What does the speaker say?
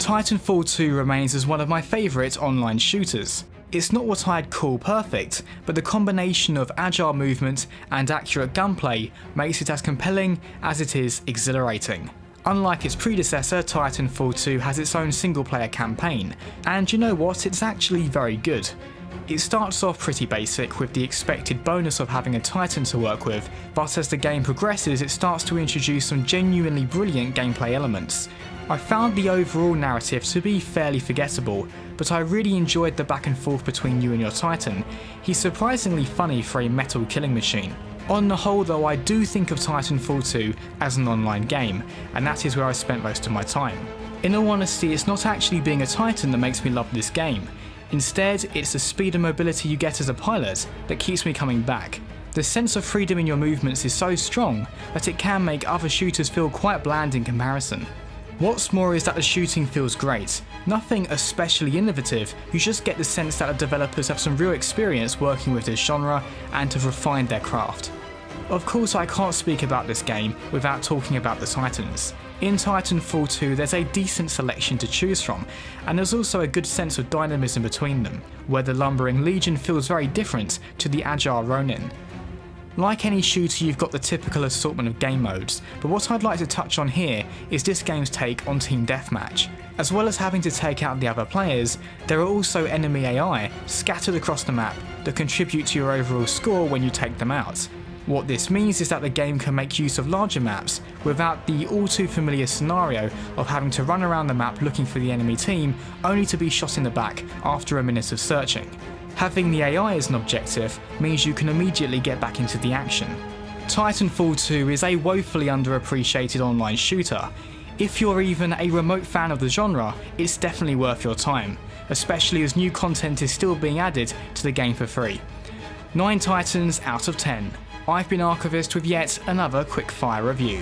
Titanfall 2 remains as one of my favourite online shooters. It's not what I'd call perfect, but the combination of agile movement and accurate gunplay makes it as compelling as it is exhilarating. Unlike its predecessor, Titanfall 2 has its own single player campaign, and you know what, it's actually very good. It starts off pretty basic with the expected bonus of having a Titan to work with, but as the game progresses it starts to introduce some genuinely brilliant gameplay elements. I found the overall narrative to be fairly forgettable, but I really enjoyed the back and forth between you and your Titan. He's surprisingly funny for a metal killing machine. On the whole though, I do think of Titanfall 2 as an online game, and that is where I spent most of my time. In all honesty, it's not actually being a Titan that makes me love this game. Instead, it's the speed and mobility you get as a pilot that keeps me coming back. The sense of freedom in your movements is so strong that it can make other shooters feel quite bland in comparison. What's more is that the shooting feels great. Nothing especially innovative, you just get the sense that the developers have some real experience working with this genre and have refined their craft. Of course, I can't speak about this game without talking about the Titans. In Titanfall 2 there's a decent selection to choose from, and there's also a good sense of dynamism between them, where the lumbering Legion feels very different to the agile Ronin. Like any shooter, you've got the typical assortment of game modes, but what I'd like to touch on here is this game's take on team deathmatch. As well as having to take out the other players, there are also enemy AI scattered across the map that contribute to your overall score when you take them out. What this means is that the game can make use of larger maps without the all too familiar scenario of having to run around the map looking for the enemy team only to be shot in the back after a minute of searching. Having the AI as an objective means you can immediately get back into the action. Titanfall 2 is a woefully underappreciated online shooter. If you're even a remote fan of the genre, it's definitely worth your time, especially as new content is still being added to the game for free. 9 Titans out of 10. I've been Archivist with yet another quickfire review.